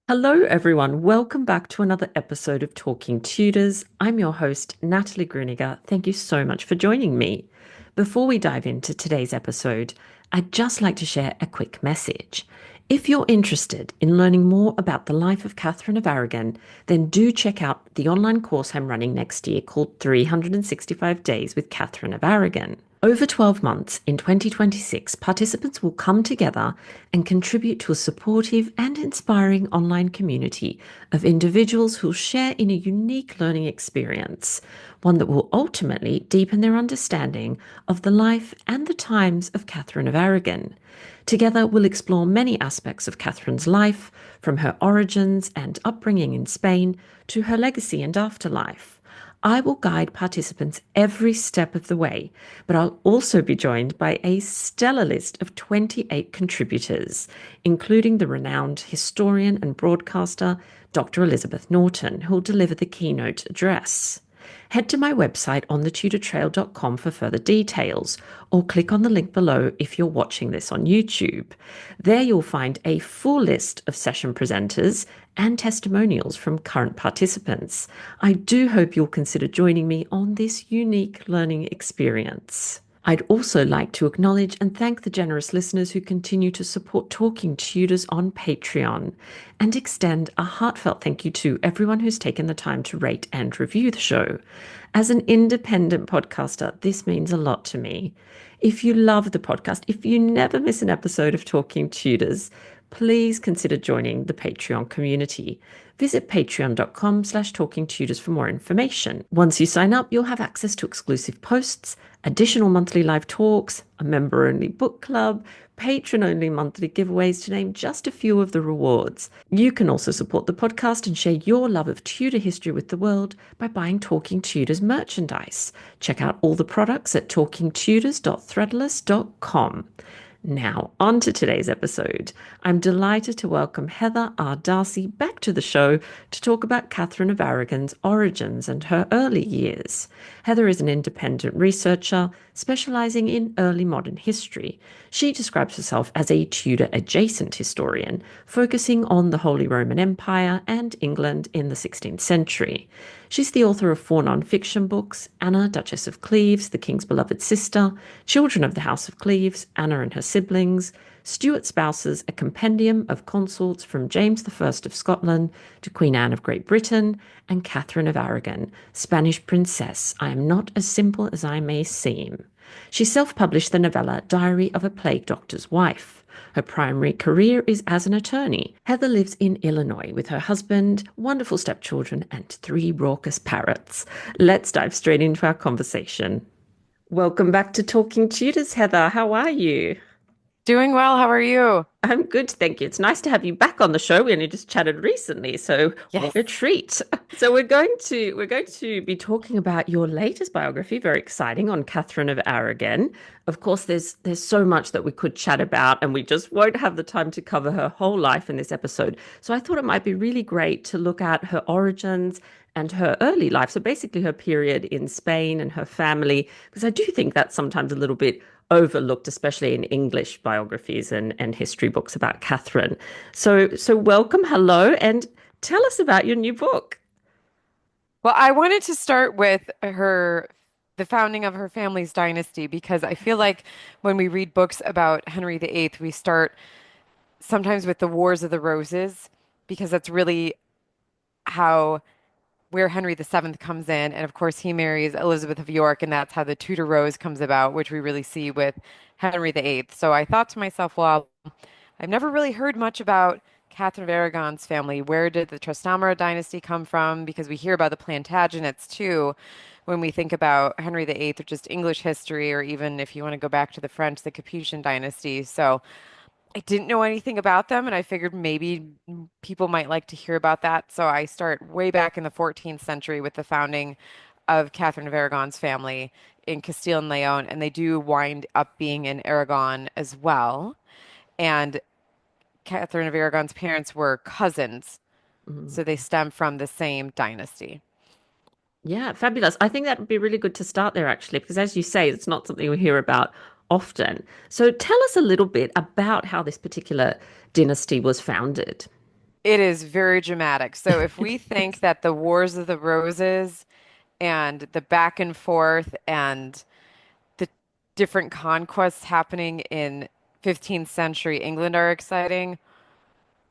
Hello, everyone. Welcome back to another episode of Talking Tudors. I'm your host, Natalie Grueninger. Thank you so much for joining me. Before we dive into today's episode, I'd just like to share a quick message. If you're interested in learning more about the life of Catherine of Aragon, then do check out the online course I'm running next year called 365 Days with Catherine of Aragon. Over 12 months in 2026, participants will come together and contribute to a supportive and inspiring online community of individuals who'll share in a unique learning experience, one that will ultimately deepen their understanding of the life and the times of Catherine of Aragon. Together, we'll explore many aspects of Catherine's life, from her origins and upbringing in Spain to her legacy and afterlife. I will guide participants every step of the way, but I'll also be joined by a stellar list of 28 contributors, including the renowned historian and broadcaster Dr. Elizabeth Norton, who'll deliver the keynote address. Head to my website on thetudortrail.com for further details, or click on the link below if you're watching this on YouTube. There you'll find a full list of session presenters and testimonials from current participants. I do hope you'll consider joining me on this unique learning experience. I'd also like to acknowledge and thank the generous listeners who continue to support Talking Tudors on Patreon, and extend a heartfelt thank you to everyone who's taken the time to rate and review the show. As an independent podcaster, this means a lot to me. If you love the podcast, if you never miss an episode of Talking Tudors, please consider joining the Patreon community. Visit patreon.com/talkingtudors for more information. Once you sign up, you'll have access to exclusive posts, additional monthly live talks, a member-only book club, patron-only monthly giveaways, to name just a few of the rewards. You can also support the podcast and share your love of Tudor history with the world by buying Talking Tudors merchandise. Check out all the products at talkingtudors.threadless.com. Now, on to today's episode. I'm delighted to welcome Heather R. Darsie back to the show to talk about Catherine of Aragon's origins and her early years. Heather is an independent researcher specializing in early modern history. She describes herself as a Tudor-adjacent historian, focusing on the Holy Roman Empire and England in the 16th century. She's the author of 4 non-fiction books: Anna, Duchess of Cleves, The King's Beloved Sister, Children of the House of Cleves, Anna and Her Siblings, Stuart Spouses, a compendium of consorts from James I of Scotland to Queen Anne of Great Britain, and Catherine of Aragon, Spanish Princess, I Am Not as Simple as I May Seem. She self-published the novella Diary of a Plague Doctor's Wife. Her primary career is as an attorney. Heather lives in Illinois with her husband, wonderful stepchildren, and 3 raucous parrots. Let's dive straight into our conversation. Welcome back to Talking Tudors, Heather. How are you? Doing well. How are you? I'm good, thank you. It's nice to have you back on the show. We only just chatted recently, so what Yes. a treat. So we're going to be talking about your latest biography, very exciting, on Catherine of Aragon. Of course, there's so much that we could chat about, and we just won't have the time to cover her whole life in this episode. So I thought it might be really great to look at her origins and her early life. So basically her period in Spain and her family, because I do think that's sometimes a little bit overlooked, especially in English biographies and history books about Catherine. So welcome, hello, and tell us about your new book. Well, I wanted to start with the founding of her family's dynasty, because I feel like when we read books about Henry VIII, we start sometimes with the Wars of the Roses, because that's really how where Henry VII comes in. And of course, he marries Elizabeth of York, and that's how the Tudor Rose comes about, which we really see with Henry VIII. So I thought to myself, well, I've never really heard much about Catherine of Aragon's family. Where did the Trastamara dynasty come from? Because we hear about the Plantagenets too when we think about Henry VIII, or just English history, or even if you want to go back to the French, the Capetian dynasty. So I didn't know anything about them, and I figured maybe people might like to hear about that. So I start way back in the 14th century with the founding of Catherine of Aragon's family in Castile and Leon, and they do wind up being in Aragon as well. And Catherine of Aragon's parents were cousins, Mm. so they stem from the same dynasty. Yeah, fabulous. I think that would be really good to start there, actually, because as you say, it's not something we hear about often. So tell us a little bit about how this particular dynasty was founded. It is very dramatic. So if we think that the Wars of the Roses and the back and forth and the different conquests happening in 15th century England are exciting,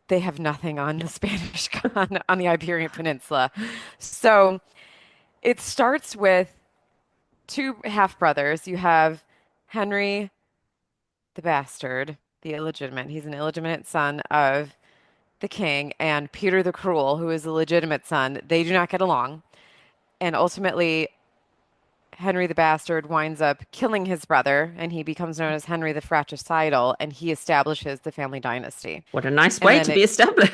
they have nothing on the Spanish on the Iberian Peninsula. So it starts with two half brothers. You have Henry the bastard, the illegitimate. He's an illegitimate son of the king, and Peter the Cruel, who is the legitimate son. They do not get along. And ultimately, Henry the Bastard winds up killing his brother, and he becomes known as Henry the Fratricidal, and he establishes the family dynasty. What a nice And way then to be established.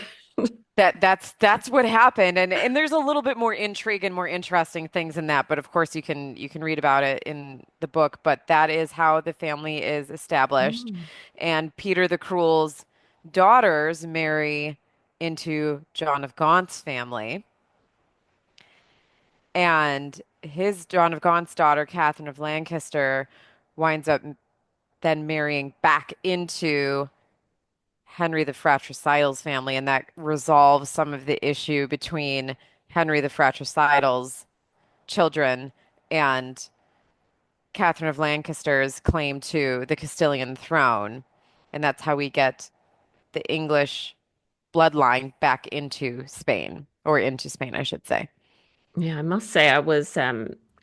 that's what happened. And there's a little bit more intrigue and more interesting things in that, but of course you can read about it in the book, but that is how the family is established. Mm. And Peter the Cruel's daughters marry into John of Gaunt's family. And his John of Gaunt's daughter, Catherine of Lancaster, winds up then marrying back into Henry the Fratricidal's family, and that resolves some of the issue between Henry the Fratricidal's children and Catherine of Lancaster's claim to the Castilian throne. And that's how we get the English bloodline back into Spain, or into Spain, I should say. Yeah, I must say I was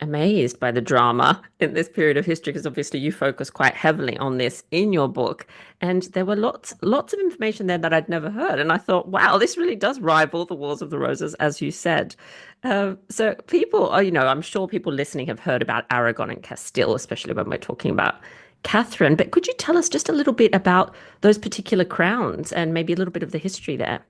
amazed by the drama in this period of history because obviously you focus quite heavily on this in your book, and there were lots of information there that I'd never heard, and I thought, wow, this really does rival the Wars of the Roses, as you said. So people are, I'm sure people listening have heard about Aragon and Castile, especially when we're talking about Catherine. But could you tell us just a little bit about those particular crowns and maybe a little bit of the history there?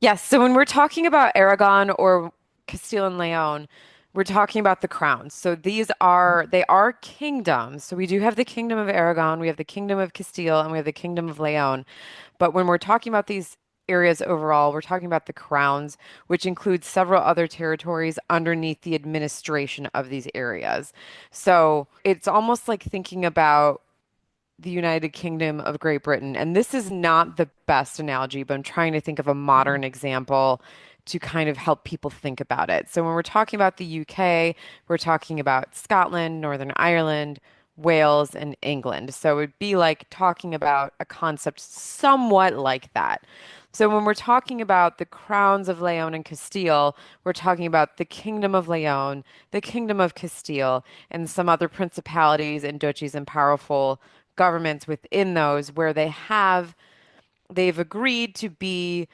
Yes, so when we're talking about Aragon or Castile and Leon, we're talking about the crowns. So they are kingdoms. So we do have the kingdom of Aragon, we have the kingdom of Castile, and we have the kingdom of Leon. But when we're talking about these areas overall, we're talking about the crowns, which includes several other territories underneath the administration of these areas. So it's almost like thinking about the United Kingdom of Great Britain. And this is not the best analogy, but I'm trying to think of a modern example to kind of help people think about it. So when we're talking about the UK, we're talking about Scotland, Northern Ireland, Wales, and England. So it would be like talking about a concept somewhat like that. So when we're talking about the crowns of Leon and Castile, we're talking about the Kingdom of Leon, the Kingdom of Castile, and some other principalities and duchies and powerful governments within those where they've agreed to be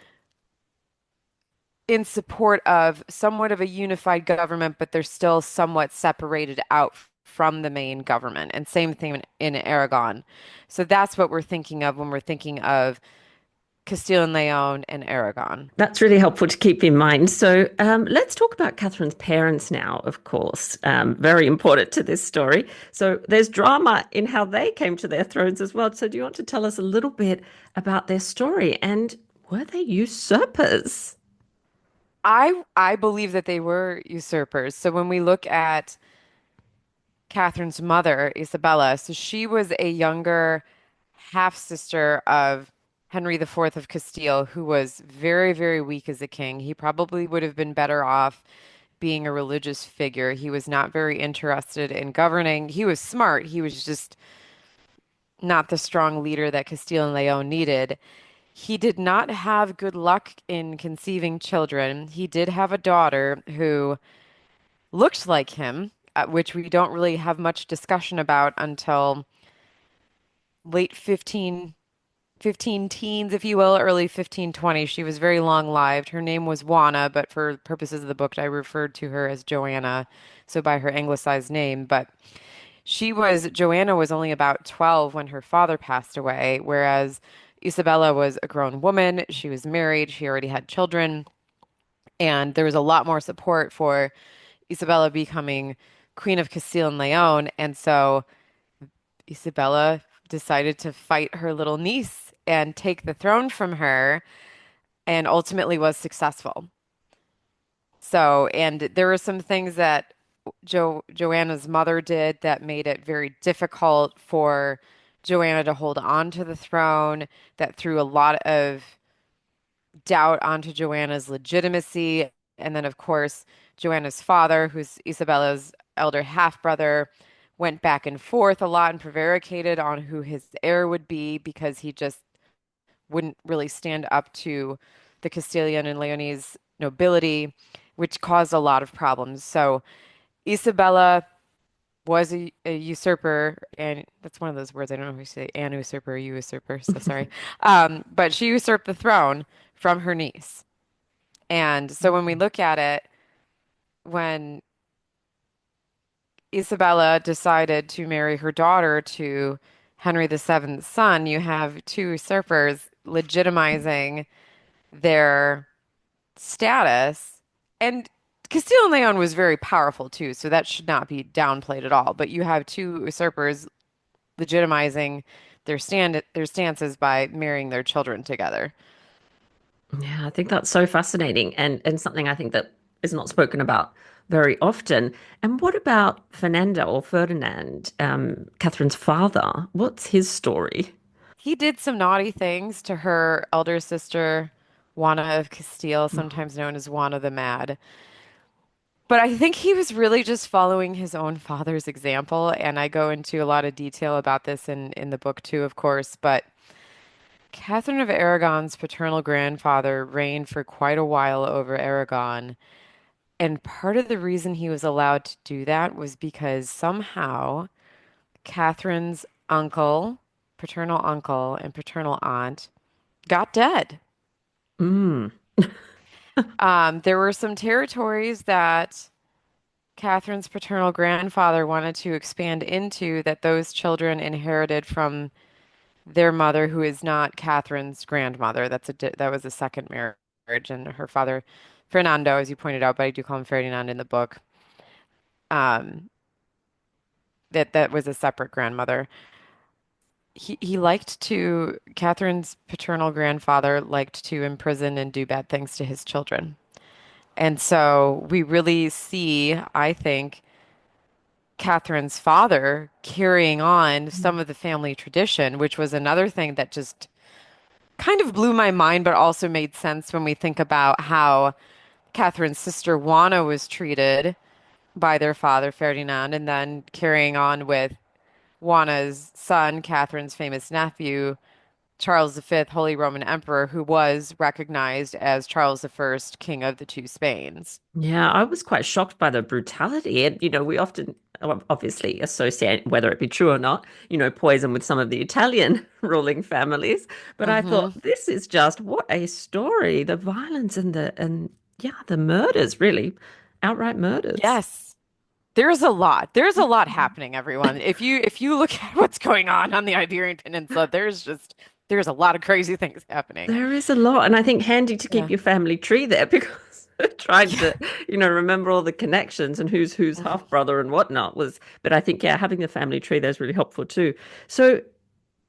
in support of somewhat of a unified government, but they're still somewhat separated out from the main government. And same thing in Aragon. So that's what we're thinking of when we're thinking of Castile and Leon and Aragon. That's really helpful to keep in mind. So let's talk about Catherine's parents now, of course. Very important to this story. So there's drama in how they came to their thrones as well. So do you want to tell us a little bit about their story? And were they usurpers? I believe that they were usurpers. So when we look at Catherine's mother, Isabella, so she was a younger half sister of Henry IV of Castile, who was very, very weak as a king. He probably would have been better off being a religious figure. He was not very interested in governing. He was smart. He was just not the strong leader that Castile and Leon needed. He did not have good luck in conceiving children. He did have a daughter who looked like him, which we don't really have much discussion about until late 15 teens, if you will, early 1520. She was very long-lived. Her name was Juana, but for purposes of the book, I referred to her as Joanna, so by her anglicized name. But Joanna was only about 12 when her father passed away, whereas Isabella was a grown woman. She was married. She already had children. And there was a lot more support for Isabella becoming Queen of Castile and Leon. And so Isabella decided to fight her little niece and take the throne from her, and ultimately was successful. So, and there were some things that Joanna's mother did that made it very difficult for Joanna to hold on to the throne, that threw a lot of doubt onto Joanna's legitimacy. And then, of course, Joanna's father, who's Isabella's elder half brother, went back and forth a lot and prevaricated on who his heir would be because he just wouldn't really stand up to the Castilian and Leonese nobility, which caused a lot of problems. So Isabella was a usurper, and that's one of those words I don't know if you say an usurper or you usurper, so sorry. But she usurped the throne from her niece. And so when we look at it, when Isabella decided to marry her daughter to Henry VII's son, you have two usurpers legitimizing their status. And Castile and Leon was very powerful too, so that should not be downplayed at all. But you have two usurpers legitimizing their stances by marrying their children together. Yeah, I think that's so fascinating and something I think that is not spoken about very often. And what about Fernando or Ferdinand, Catherine's father? What's his story? He did some naughty things to her elder sister, Juana of Castile, sometimes known as Juana the Mad. But I think he was really just following his own father's example, and I go into a lot of detail about this in the book too, of course. But Catherine of Aragon's paternal grandfather reigned for quite a while over Aragon. And part of the reason he was allowed to do that was because somehow Catherine's uncle, paternal uncle, and paternal aunt got dead. Mm. There were some territories that Catherine's paternal grandfather wanted to expand into that those children inherited from their mother, who is not Catherine's grandmother. That was a second marriage, and her father, Fernando, as you pointed out, but I do call him Ferdinand in the book. Um, that was a separate grandmother. He liked to Catherine's paternal grandfather liked to imprison and do bad things to his children. And so we really see, I think, Catherine's father carrying on some of the family tradition, which was another thing that just kind of blew my mind, but also made sense when we think about how Catherine's sister Juana was treated by their father Ferdinand, and then carrying on with Juana's son, Catherine's famous nephew, Charles V, Holy Roman Emperor, who was recognized as Charles I, King of the Two Spains. Yeah, I was quite shocked by the brutality. And, we often obviously associate, whether it be true or not, poison with some of the Italian ruling families. But I thought, Hmm. this is just what a story. The violence and yeah, the murders, really, outright murders. Yes. There's a lot. There's a lot happening, everyone. If you look at what's going on the Iberian Peninsula, there's a lot of crazy things happening. There is a lot, and I think handy to keep Yeah. your family tree there because trying Yeah. to, remember all the connections and who's half brother and whatnot was. But I think, yeah, having the family tree there is really helpful too. So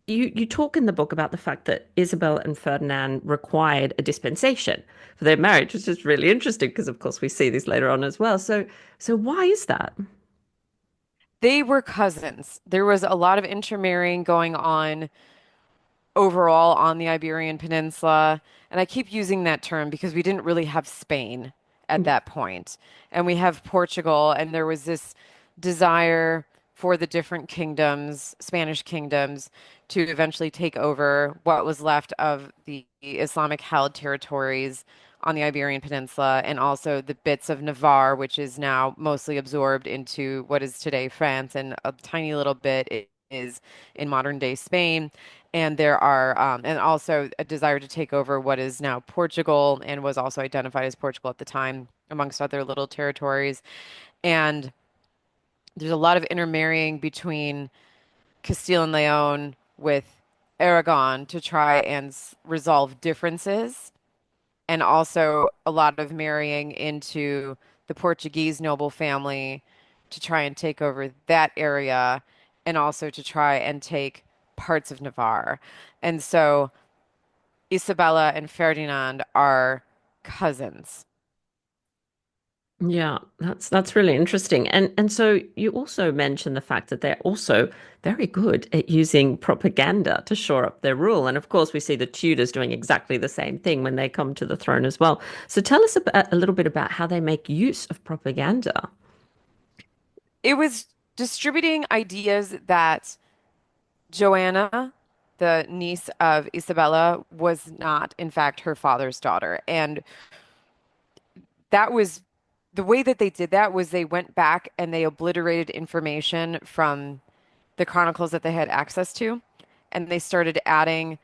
you talk in the book about the fact that Isabel and Ferdinand required a dispensation for their marriage, which is really interesting because, of course, we see this later on as well. So why is that? They were cousins. There was a lot of intermarrying going on overall on the Iberian Peninsula. And I keep using that term because we didn't really have Spain at that point. And we have Portugal, and there was this desire for the different kingdoms, Spanish kingdoms, to eventually take over what was left of the Islamic held territories on the Iberian Peninsula, and also the bits of Navarre, which is now mostly absorbed into what is today France, and a tiny little bit is in modern day Spain. And there are, and also a desire to take over what is now Portugal and was also identified as Portugal at the time, amongst other little territories. And there's a lot of intermarrying between Castile and Leon with Aragon to try and resolve differences, and also a lot of marrying into the Portuguese noble family to try and take over that area, and also to try and take parts of Navarre. And so Isabella and Ferdinand are cousins. Yeah, that's really interesting. And so you also mentioned the fact that they're also very good at using propaganda to shore up their rule. And of course, we see the Tudors doing exactly the same thing when they come to the throne as well. So tell us a little bit about how they make use of propaganda. It was distributing ideas that Joanna, the niece of Isabella, was not, in fact, her father's daughter. And that was the way that they did that was they went back and they obliterated information from the chronicles that they had access to, and they started adding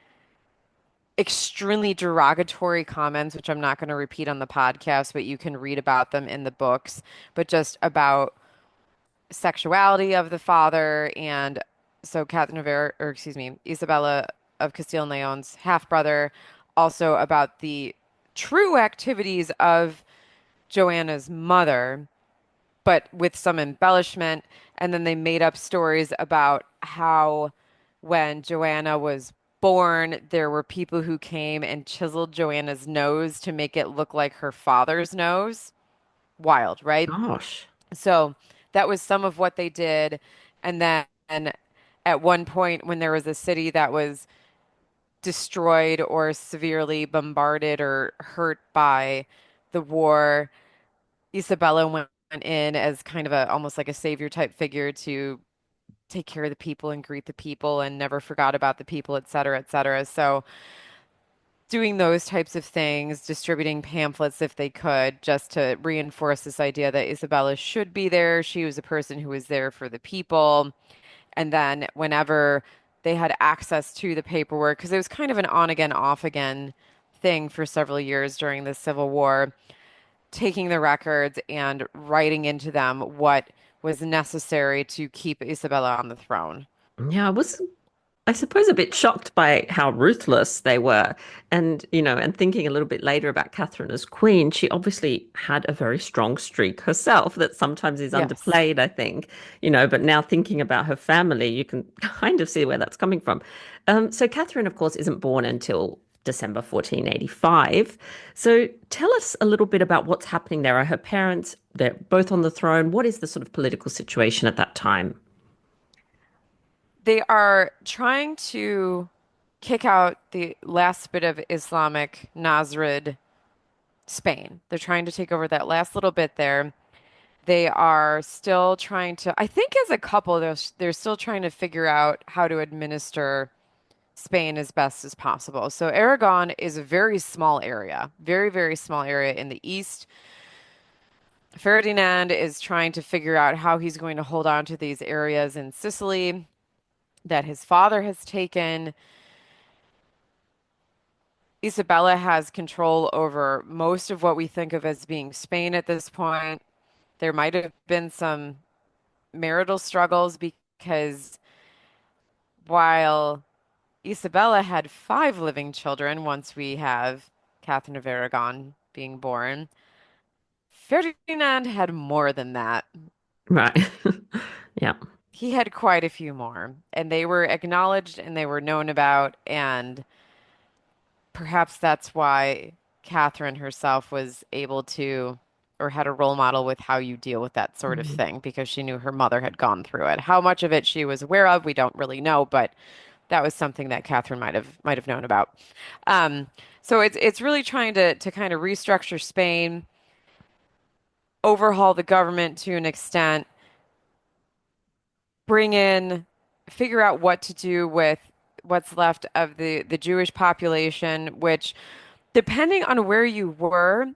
extremely derogatory comments, which I'm not going to repeat on the podcast, but you can read about them in the books, but just about sexuality of the father. And so Catherine of Aragon, or excuse me, Isabella of Castile and Leon's half brother, also about the true activities of Joanna's mother, but with some embellishment. And then they made up stories about how when Joanna was born, there were people who came and chiseled Joanna's nose to make it look like her father's nose. Wild, right? Gosh. So that was some of what they did. And then at one point, when there was a city that was destroyed or severely bombarded or hurt by the war, Isabella went in as kind of a almost like a savior type figure to take care of the people and greet the people and never forgot about the people, et cetera, et cetera. So doing those types of things, distributing pamphlets if they could, just to reinforce this idea that Isabella should be there. She was a person who was there for the people. And then whenever they had access to the paperwork, because it was kind of an on again, off again thing for several years during the Civil War, taking the records and writing into them what was necessary to keep Isabella on the throne. Yeah, I suppose a bit shocked by how ruthless they were. And thinking a little bit later about Catherine as queen, she obviously had a very strong streak herself that sometimes is Yes. underplayed, I think, but now thinking about her family, you can kind of see where that's coming from. So Catherine, of course, isn't born until December 1485. So tell us a little bit about what's happening there. Are her parents, they're both on the throne? What is the sort of political situation at that time? They are trying to kick out the last bit of Islamic Nasrid Spain. They're trying to take over that last little bit there. They are still trying to, I think as a couple, they're still trying to figure out how to administer Spain as best as possible. So Aragon is a very small area, very, very small area in the east. Ferdinand is trying to figure out how he's going to hold on to these areas in Sicily that his father has taken. Isabella has control over most of what we think of as being Spain at this point. There might have been some marital struggles because while Isabella had five living children once we have Catherine of Aragon being born, Ferdinand had more than that. Right. Yeah. He had quite a few more, and they were acknowledged and they were known about, and perhaps that's why Catherine herself was able to, or had a role model with how you deal with that sort of Mhm. thing, because she knew her mother had gone through it. How much of it she was aware of, we don't really know, but that was something that Catherine might have known about. Um, so it's really trying to kind of restructure Spain, overhaul the government to an extent, bring in, figure out what to do with what's left of the Jewish population, which, depending on where you were,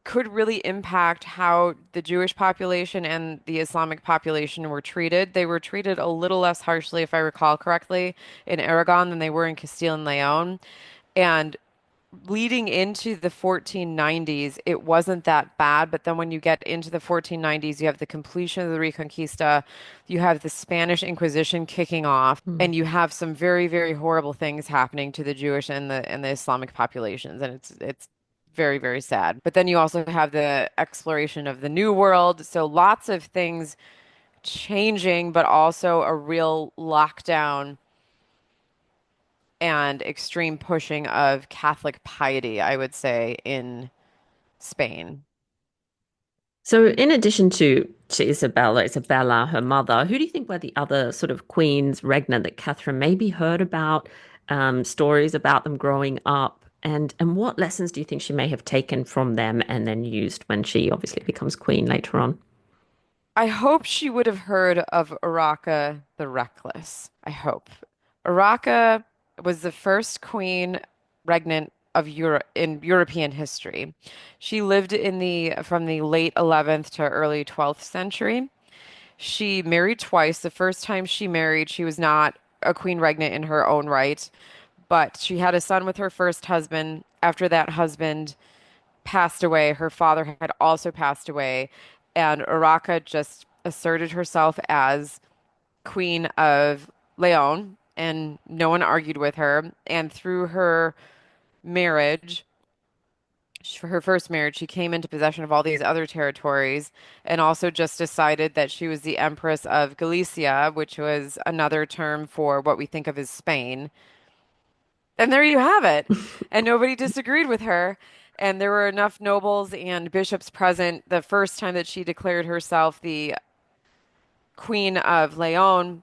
could really impact how the Jewish population and the Islamic population were treated. They were treated a little less harshly, if I recall correctly, in Aragon than they were in Castile and Leon. And leading into the 1490s, it wasn't that bad. But then when you get into the 1490s, you have the completion of the Reconquista, you have the Spanish Inquisition kicking off, Mm. and you have some very, very horrible things happening to the Jewish and the Islamic populations, and it's very, very sad. But then you also have the exploration of the New World, so lots of things changing, but also a real lockdown and extreme pushing of Catholic piety, I would say, in Spain. So, in addition to Isabella, her mother, who do you think were the other sort of queens regnant that Catherine maybe heard about, stories about them growing up, and what lessons do you think she may have taken from them and then used when she obviously becomes queen later on? I hope she would have heard of Urraca the Reckless. I hope. Urraca was the first queen regnant of Europe in European history. She lived in the from the late 11th to early 12th century. She married twice. The first time she married, she was not a queen regnant in her own right, but she had a son with her first husband. After that husband passed away, her father had also passed away, and Urraca just asserted herself as Queen of Leon, and no one argued with her. And through her marriage, for her first marriage, she came into possession of all these other territories and also just decided that she was the Empress of Galicia, which was another term for what we think of as Spain. And there you have it. And nobody disagreed with her. And there were enough nobles and bishops present the first time that she declared herself the Queen of Leon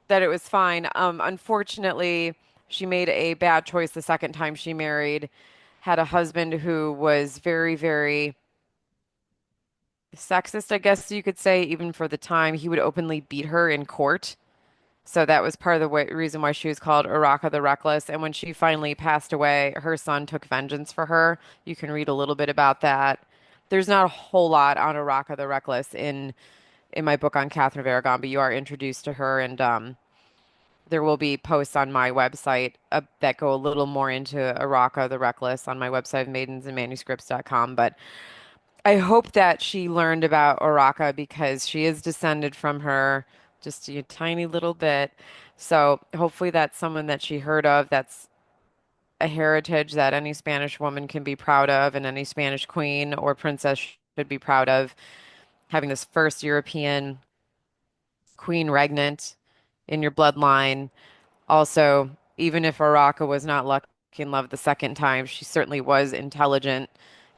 that it was fine. Unfortunately, she made a bad choice the second time she married, had a husband who was very, very sexist, I guess you could say, even for the time. He would openly beat her in court. So that was part of the reason why she was called Urraca the Reckless. And when she finally passed away, her son took vengeance for her. You can read a little bit about that. There's not a whole lot on Urraca the Reckless in my book on Catherine of Aragon, but you are introduced to her, and there will be posts on my website that go a little more into Urraca the Reckless on my website, maidensandmanuscripts.com. But I hope that she learned about Urraca because she is descended from her just a tiny little bit. So hopefully that's someone that she heard of. That's a heritage that any Spanish woman can be proud of, and any Spanish queen or princess should be proud of, having this first European queen regnant in your bloodline. Also, even if Urraca was not lucky in love the second time, she certainly was intelligent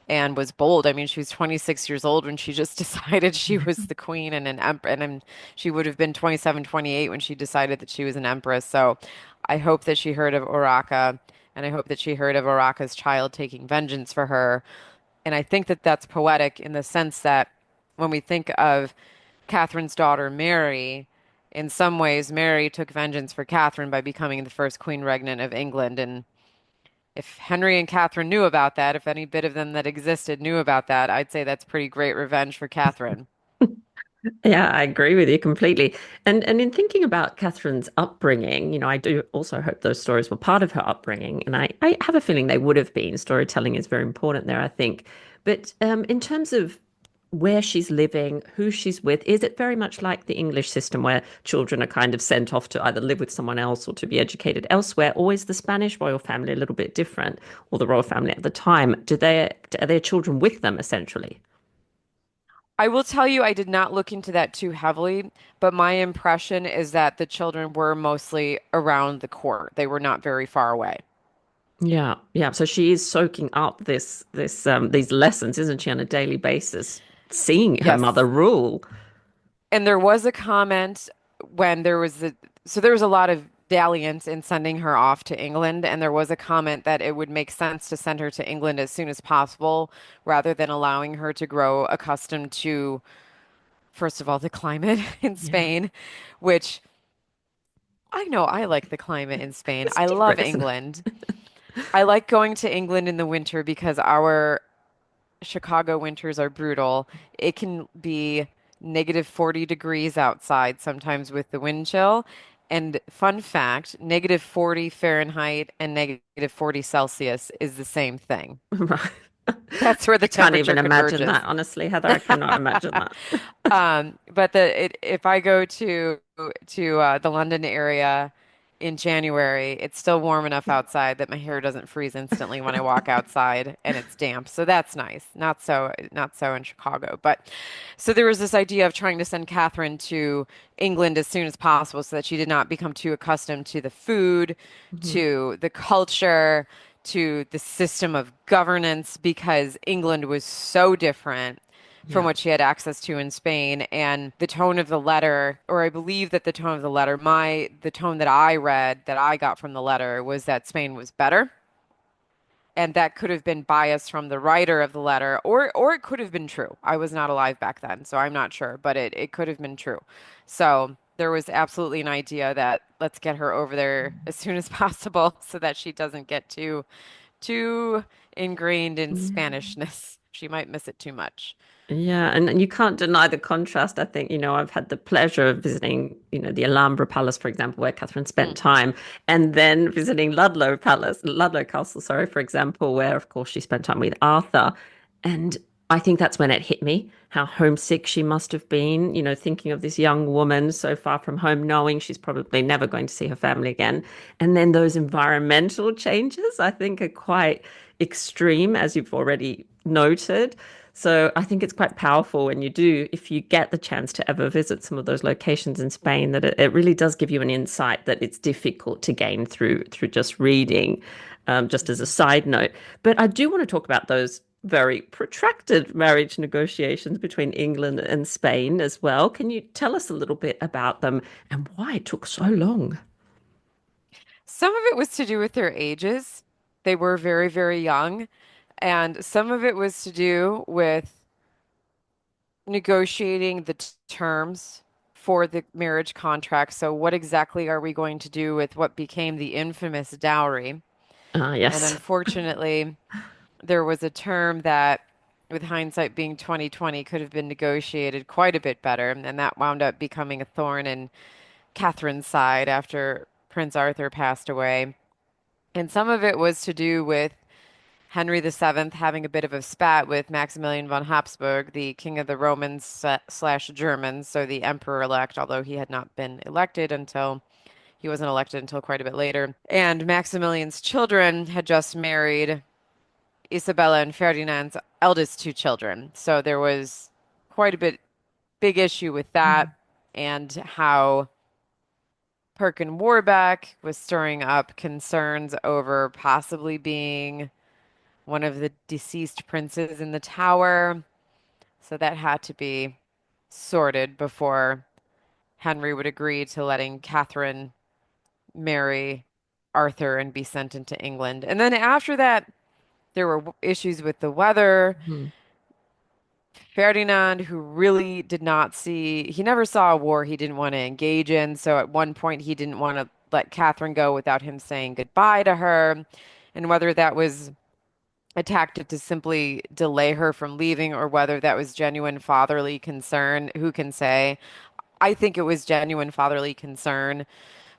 and was bold. I mean, she was 26 years old when she just decided she was the queen and an empress, and she would have been 27, 28 when she decided that she was an empress. So I hope that she heard of Urraca, and I hope that she heard of Urraca's child taking vengeance for her. And I think that that's poetic in the sense that when we think of Catherine's daughter, Mary, in some ways, Mary took vengeance for Catherine by becoming the first queen regnant of England. And if Henry and Catherine knew about that, if any bit of them that existed knew about that, I'd say that's pretty great revenge for Catherine. Yeah, I agree with you completely. And in thinking about Catherine's upbringing, I do also hope those stories were part of her upbringing. And I have a feeling they would have been. Storytelling is very important there, I think. But in terms of where she's living, who she's with, is it very much like the English system where children are kind of sent off to either live with someone else or to be educated elsewhere? Or is the Spanish royal family a little bit different, or the royal family at the time? Are their children with them essentially? I will tell you, I did not look into that too heavily, but my impression is that the children were mostly around the court. They were not very far away. Yeah, yeah. So she is soaking up these lessons, isn't she, on a daily basis, seeing her mother Yes. rule. And there was a comment when there was a lot of dalliance in sending her off to England, and there was a comment that it would make sense to send her to England as soon as possible rather than allowing her to grow accustomed to, first of all, the climate in Yeah, Spain, which I know I like the climate in Spain. it's I love different, isn't England. I like going to England in the winter because our Chicago winters are brutal. It can be negative 40 degrees outside sometimes with the wind chill. And fun fact, negative 40 Fahrenheit and negative 40 Celsius is the same thing. it? Right. That's where the I can't temperature even imagine converges. that, honestly, Heather. I cannot imagine that. But if I go to the London area in January, it's still warm enough outside that my hair doesn't freeze instantly when I walk outside and it's damp. So that's nice. Not so in Chicago. But so there was this idea of trying to send Catherine to England as soon as possible so that she did not become too accustomed to the food, Mhm. to the culture, to the system of governance because England was so different from Yeah. what she had access to in Spain. And the tone of the letter, or I believe that the tone of the letter, the tone that I read, that I got from the letter was that Spain was better. And that could have been bias from the writer of the letter, or it could have been true. I was not alive back then, so I'm not sure, but it could have been true. So there was absolutely an idea that let's get her over there as soon as possible so that she doesn't get too ingrained in Spanishness. She might miss it too much. Yeah, and you can't deny the contrast. I think, I've had the pleasure of visiting, the Alhambra Palace, for example, where Catherine spent Mm. time, and then visiting Ludlow Castle, sorry, for example, where, of course, she spent time with Arthur. And I think that's when it hit me how homesick she must have been, thinking of this young woman so far from home, knowing she's probably never going to see her family again. And then those environmental changes, I think, are quite extreme, as you've already noted. So I think it's quite powerful when you do, if you get the chance to ever visit some of those locations in Spain, that it really does give you an insight that it's difficult to gain through just reading, just as a side note. But I do want to talk about those very protracted marriage negotiations between England and Spain as well. Can you tell us a little bit about them and why it took so long? Some of it was to do with their ages. They were very, very young. And some of it was to do with negotiating the terms for the marriage contract. So, what exactly are we going to do with what became the infamous dowry? Ah, And yes. unfortunately, there was a term that, with hindsight being 2020, could have been negotiated quite a bit better. And that wound up becoming a thorn in Catherine's side after Prince Arthur passed away. And some of it was to do with Henry VII having a bit of a spat with Maximilian von Habsburg, the king of the Romans slash Germans, so the emperor-elect, although he had not been elected until he wasn't elected until quite a bit later. And Maximilian's children had just married Isabella and Ferdinand's eldest two children. So there was quite a big issue with that and how Perkin Warbeck was stirring up concerns over possibly being one of the deceased princes in the tower. So that had to be sorted before Henry would agree to letting Catherine marry Arthur and be sent into England. And then after that, there were issues with the weather. Mhm. Ferdinand, who really did not see, he never saw a war he didn't want to engage in. So at one point, he didn't want to let Catherine go without him saying goodbye to her. And whether that was a tactic to simply delay her from leaving or whether that was genuine fatherly concern, who can say? I think it was genuine fatherly concern,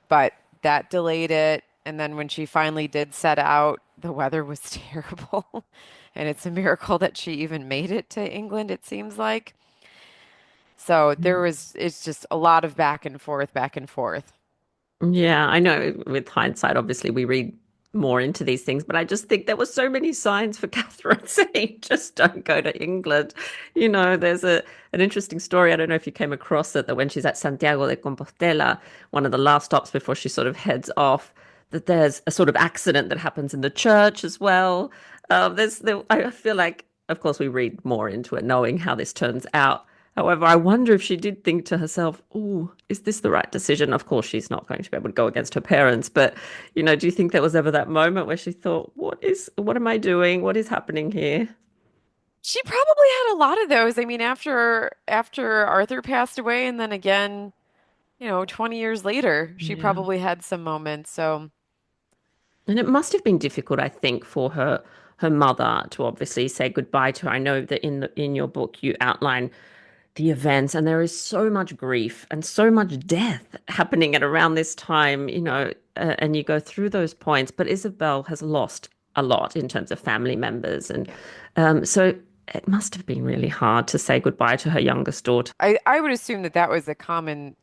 but that delayed it. And then when she finally did set out, the weather was terrible. And it's a miracle that she even made it to England, it seems like. So it's just a lot of back and forth, back and forth. Yeah, I know with hindsight, obviously we read more into these things, but I just think there were so many signs for Catherine saying, just don't go to England. There's an interesting story. I don't know if you came across it, that when she's at Santiago de Compostela, one of the last stops before she sort of heads off, that there's a sort of accident that happens in the church as well. I feel like, of course, we read more into it, knowing how this turns out. However, I wonder if she did think to herself, "Oh, is this the right decision?" Of course, she's not going to be able to go against her parents, but do you think there was ever that moment where she thought, what am I doing? What is happening here?" She probably had a lot of those. I mean, after Arthur passed away and then again, 20 years later, she Yeah. probably had some moments. So And it must have been difficult, I think, for her mother to obviously say goodbye to her. I know that in your book you outline the events, and there is so much grief and so much death happening at around this time, and you go through those points. But Isabel has lost a lot in terms of family members, and yeah. so it must have been really hard to say goodbye to her youngest daughter. I would assume that that was a common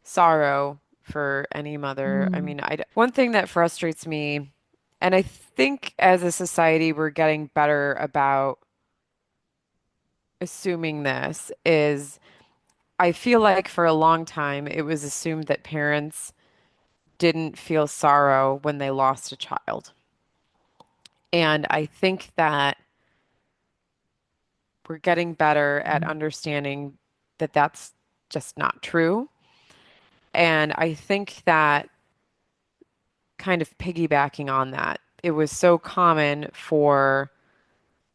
sorrow for any mother. I Mm, mean, one thing that frustrates me, and I think as a society we're getting better about assuming this, is I feel like for a long time it was assumed that parents didn't feel sorrow when they lost a child. And I think that we're getting better at understanding that that's just not true. And I think that kind of piggybacking on that, it was so common for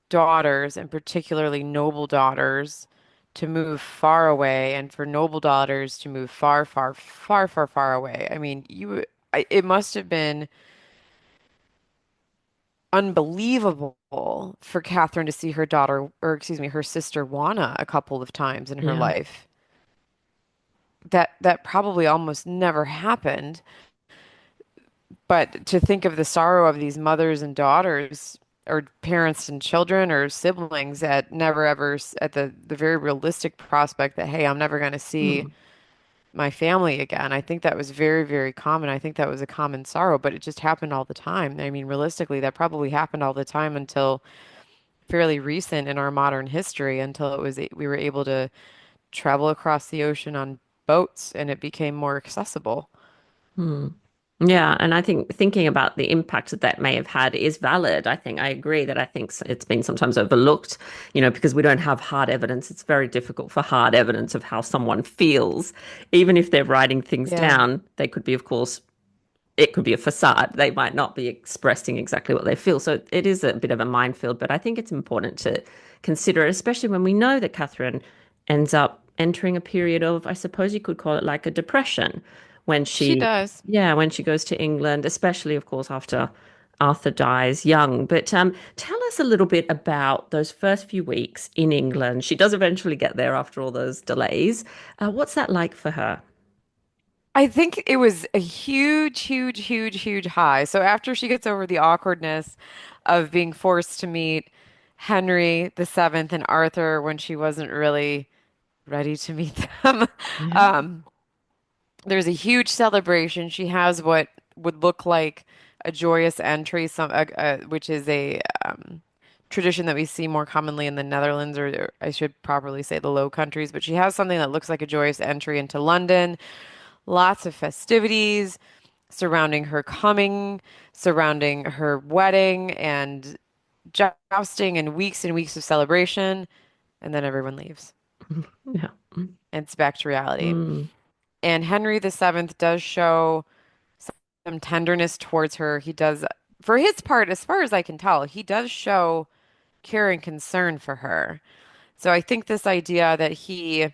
daughters, and particularly noble daughters, to move far away, and for noble daughters to move far, far, far, far, far away. I mean, it must have been unbelievable for Catherine to see her daughter, or excuse me, her sister Juana a couple of times in her Yeah. life. That probably almost never happened. But to think of the sorrow of these mothers and daughters, or parents and children, or siblings at never ever, at the very realistic prospect that, hey, I'm never going to see Mm. my family again. I think that was very, very common. I think that was a common sorrow, but it just happened all the time. I mean, realistically, that probably happened all the time until fairly recent in our modern history, until we were able to travel across the ocean on boats and it became more accessible. Mm. Yeah, and I think thinking about the impact that that may have had is valid. I think I agree that I think it's been sometimes overlooked, because we don't have hard evidence. It's very difficult for hard evidence of how someone feels. Even if they're writing things Yeah. down, they could be, of course, it could be a facade. They might not be expressing exactly what they feel. So it is a bit of a minefield, but I think it's important to consider it, especially when we know that Catherine ends up entering a period of, I suppose you could call it like a depression when She she, does. yeah, when she goes to England, especially, of course, after Arthur dies young. But tell us a little bit about those first few weeks in England. She does eventually get there after all those delays. What's that like for her? I think it was a huge, huge, huge, huge high. So after she gets over the awkwardness of being forced to meet Henry the Seventh and Arthur when she wasn't really ready to meet them, Yeah. um, there's a huge celebration. She has what would look like a joyous entry, which is a tradition that we see more commonly in the Netherlands, or I should properly say the Low Countries. But she has something that looks like a joyous entry into London. Lots of festivities surrounding her coming, surrounding her wedding, and jousting, and weeks of celebration. And then everyone leaves. Yeah. And it's back to reality. Mm. And Henry the Seventh does show some tenderness towards her. He does, for his part, as far as I can tell, he does show care and concern for her. So I think this idea that he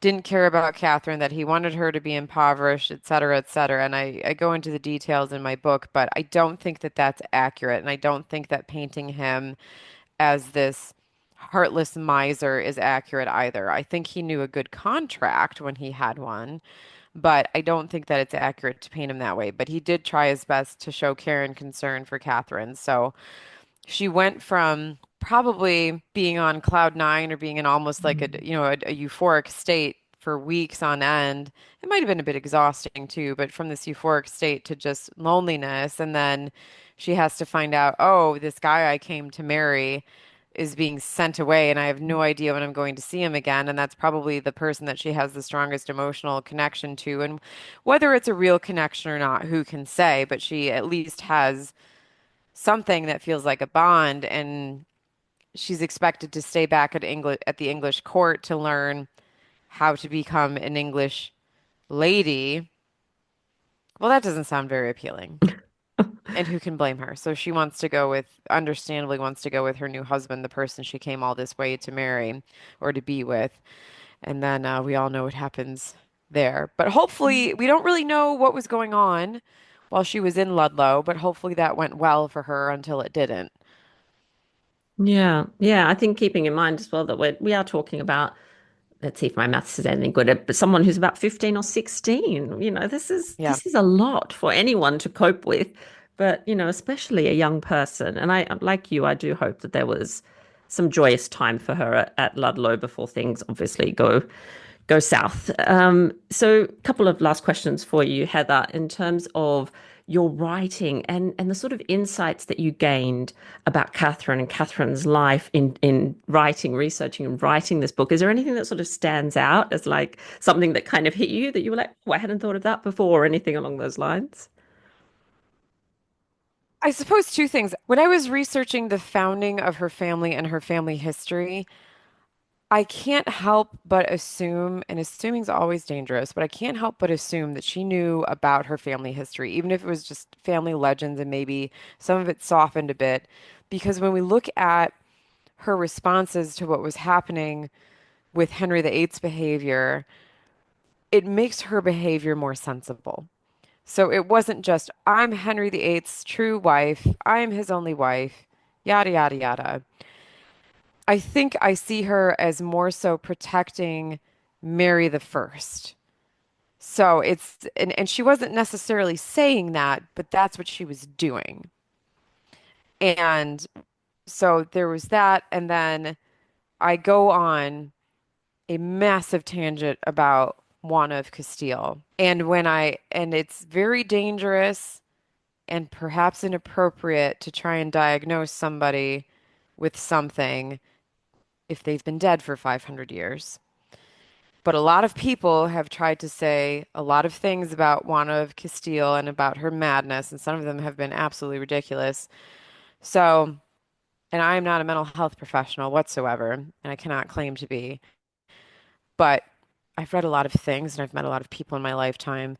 didn't care about Catherine, that he wanted her to be impoverished, et cetera, et cetera. And I go into the details in my book, but I don't think that that's accurate. And I don't think that painting him as this heartless miser is accurate either. I think he knew a good contract when he had one, but I don't think that it's accurate to paint him that way. But he did try his best to show care and concern for Catherine. So she went from probably being on cloud nine, or being in almost like Mm. a euphoric state for weeks on end. It might have been a bit exhausting too, but from this euphoric state to just loneliness. And then she has to find out, oh, this guy I came to marry is being sent away, and I have no idea when I'm going to see him again. And that's probably the person that she has the strongest emotional connection to. And whether it's a real connection or not, who can say? But she at least has something that feels like a bond, and she's expected to stay back at the English court to learn how to become an English lady. Well, that doesn't sound very appealing. And who can blame her? So she wants to go with, understandably wants to go with her new husband, the person she came all this way to marry or to be with. And then we all know what happens there. But hopefully, we don't really know what was going on while she was in Ludlow, but hopefully that went well for her until it didn't. Yeah, yeah. I think keeping in mind as well that we are talking about, let's see if my maths is anything good, but someone who's about 15 or 16. This is Yeah. this is a lot for anyone to cope with, but especially a young person. And I, like you, I do hope that there was some joyous time for her at Ludlow before things obviously go south. So, a couple of last questions for you, Heather, in terms of your writing and the sort of insights that you gained about Catherine and Catherine's life in writing, researching, and writing this book. Is there anything that sort of stands out as like something that kind of hit you that you were like, oh, I hadn't thought of that before, or anything along those lines? I suppose two things. When I was researching the founding of her family and her family history, I can't help but assume, and assuming is always dangerous, but I can't help but assume that she knew about her family history, even if it was just family legends and maybe some of it softened a bit. Because when we look at her responses to what was happening with Henry VIII's behavior, it makes her behavior more sensible. So it wasn't just, I'm Henry VIII's true wife, I'm his only wife, yada, yada, yada. I think I see her as more so protecting Mary the First. So and she wasn't necessarily saying that, but that's what she was doing. And so there was that. And then I go on a massive tangent about Juana of Castile. And it's very dangerous and perhaps inappropriate to try and diagnose somebody with something if they've been dead for 500 years. But a lot of people have tried to say a lot of things about Juana of Castile and about her madness, and some of them have been absolutely ridiculous. So, and I am not a mental health professional whatsoever, and I cannot claim to be, but I've read a lot of things and I've met a lot of people in my lifetime.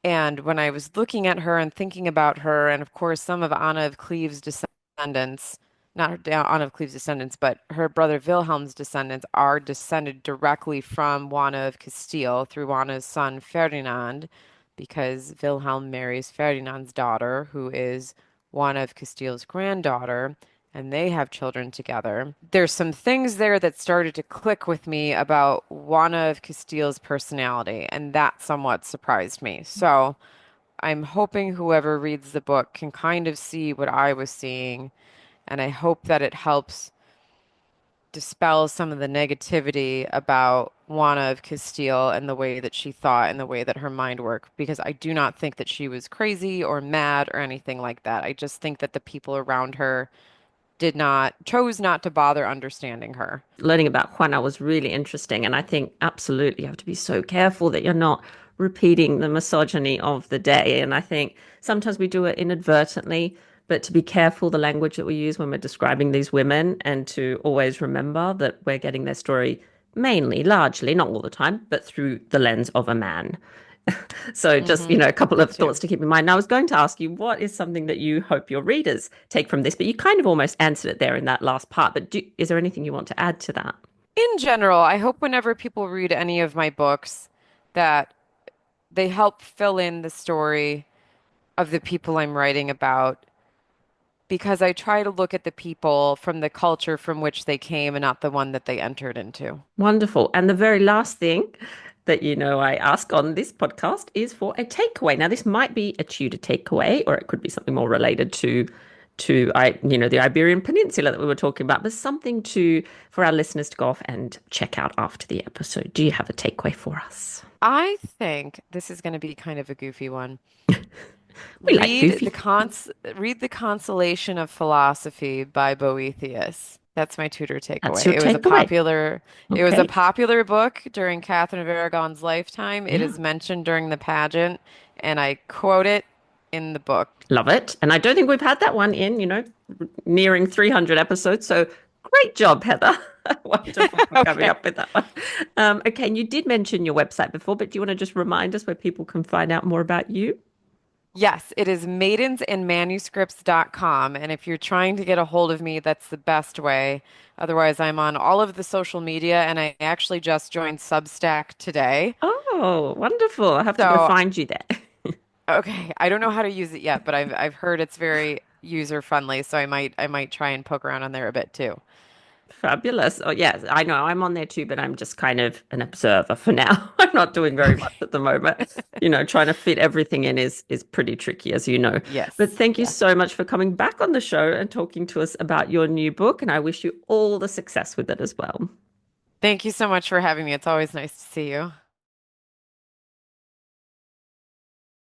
And when I was looking at her and thinking about her, and of course, some of Anna of Cleves' descendants, not Anna of Cleves' descendants, but her brother Wilhelm's descendants are descended directly from Juana of Castile through Juana's son Ferdinand, because Wilhelm marries Ferdinand's daughter, who is Juana of Castile's granddaughter, and they have children together. There's some things there that started to click with me about Juana of Castile's personality, and that somewhat surprised me. So I'm hoping whoever reads the book can kind of see what I was seeing, and I hope that it helps dispel some of the negativity about Juana of Castile and the way that she thought and the way that her mind worked, because I do not think that she was crazy or mad or anything like that. I just think that the people around her chose not to bother understanding her. Learning about Juana was really interesting. And I think absolutely you have to be so careful that you're not repeating the misogyny of the day. And I think sometimes we do it inadvertently, but to be careful the language that we use when we're describing these women and to always remember that we're getting their story mainly, largely, not all the time, but through the lens of a man. So just, Hmm. a couple Me of thoughts too. to keep in mind. Now, I was going to ask you, what is something that you hope your readers take from this? But you kind of almost answered it there in that last part. But is there anything you want to add to that? In general, I hope whenever people read any of my books that they help fill in the story of the people I'm writing about because I try to look at the people from the culture from which they came and not the one that they entered into. Wonderful. And the very last thing that I ask on this podcast is for a takeaway. Now, this might be a Tudor takeaway, or it could be something more related to the Iberian Peninsula that we were talking about, but something to for our listeners to go off and check out after the episode. Do you have a takeaway for us? I think this is going to be kind of a goofy one. We like goofy. Read The Consolation of Philosophy by Boethius. That's my tutor That's takeaway. your takeaway. It was a Okay. popular book during Catherine of Aragon's lifetime. It Yeah. is mentioned during the pageant, and I quote it in the book. Love it. And I don't think we've had that one in, nearing 300 episodes. So great job, Heather. Wonderful for coming Okay. up with that one. Okay. And you did mention your website before, but do you want to just remind us where people can find out more about you? Yes, it is maidensandmanuscripts.com. And if you're trying to get a hold of me, that's the best way. Otherwise, I'm on all of the social media, and I actually just joined Substack today. Oh, wonderful. I have to go So, find you there. okay, I don't know how to use it yet, but I've heard it's very user friendly, so I might try and poke around on there a bit too. Fabulous. Oh, yes, I know. I'm on there too, but I'm just kind of an observer for now. I'm not doing very much Okay. at the moment. Trying to fit everything in is pretty tricky, as you know. But Yes. thank you Yes. so much for coming back on the show and talking to us about your new book, and I wish you all the success with it as well. Thank you so much for having me. It's always nice to see you.